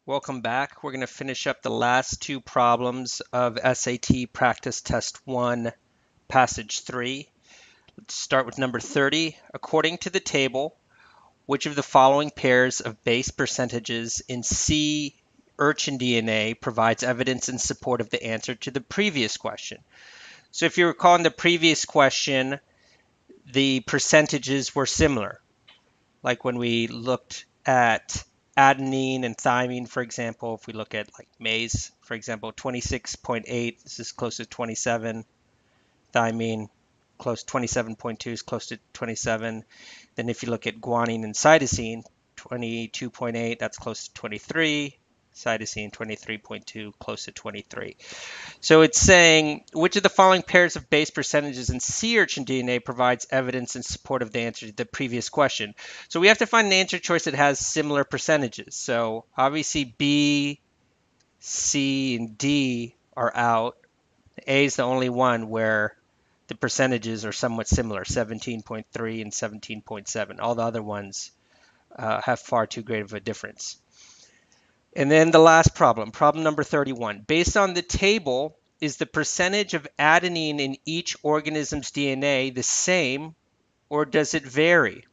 Welcome back. We're going to finish up the last two problems of SAT Practice Test 1, Passage 3. Let's start with number 30. According to the table, which of the following pairs of base percentages in sea urchin DNA provides evidence in support of the answer to the previous question? So if you recall in the previous question, the percentages were similar. Like when we looked at adenine and thymine, for example, if we look at like maize, for example, 26.8, this is close to 27. Thymine, close 27.2 is close to 27. Then if you look at guanine and cytosine, 22.8, that's close to 23. Cytosine 23.2, close to 23. So it's saying which of the following pairs of base percentages in sea urchin DNA provides evidence in support of the answer to the previous question. So we have to find an answer choice that has similar percentages. So obviously B, C, and D are out. A is the only one where the percentages are somewhat similar, 17.3 and 17.7. All the other ones have far too great of a difference. And then the last problem, problem number 31. Based on the table, is the percentage of adenine in each organism's DNA the same, or does it vary?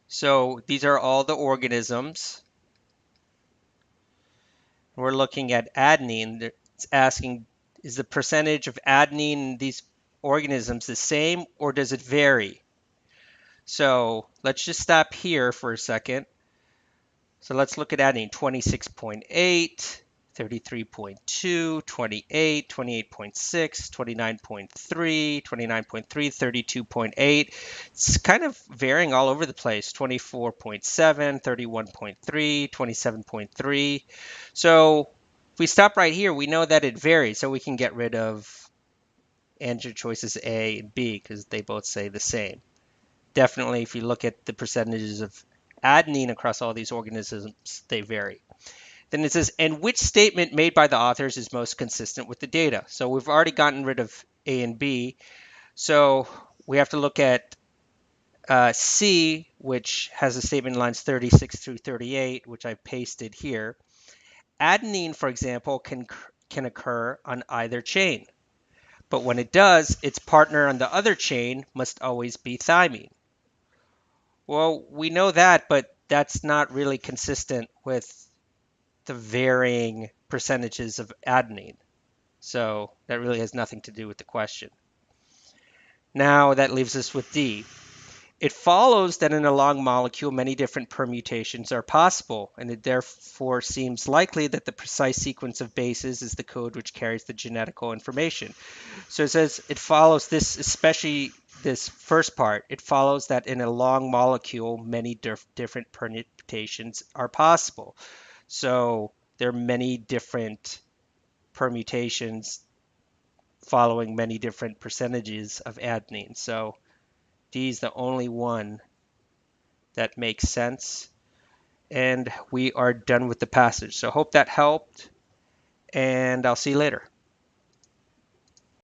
So these are all the organisms. We're looking at adenine. It's asking, is the percentage of adenine in these organisms the same, or does it vary? So let's just stop here for a second. So let's look at adenine, 26.8, 33.2, 28, 28.6, 29.3, 29.3, 32.8. It's kind of varying all over the place, 24.7, 31.3, 27.3. So if we stop right here, we know that it varies, so we can get rid of answer choices A and B because they both say the same. Definitely, if you look at the percentages of adenine across all these organisms, they vary. Then it says, and which statement made by the authors is most consistent with the data? So we've already gotten rid of A and B. So we have to look at C, which has a statement in lines 36 through 38, which I pasted here. Adenine, for example, can occur on either chain. But when it does, its partner on the other chain must always be thymine. Well, we know that, but that's not really consistent with the varying percentages of adenine. So that really has nothing to do with the question. Now that leaves us with D. It follows that in a long molecule, many different permutations are possible, and it therefore seems likely that the precise sequence of bases is the code which carries the genetical information. So it says it follows this, especially this first part, it follows that in a long molecule, many different permutations are possible. So there are many different permutations following many different percentages of adenine. So D is the only one that makes sense. And we are done with the passage. So hope that helped, and I'll see you later.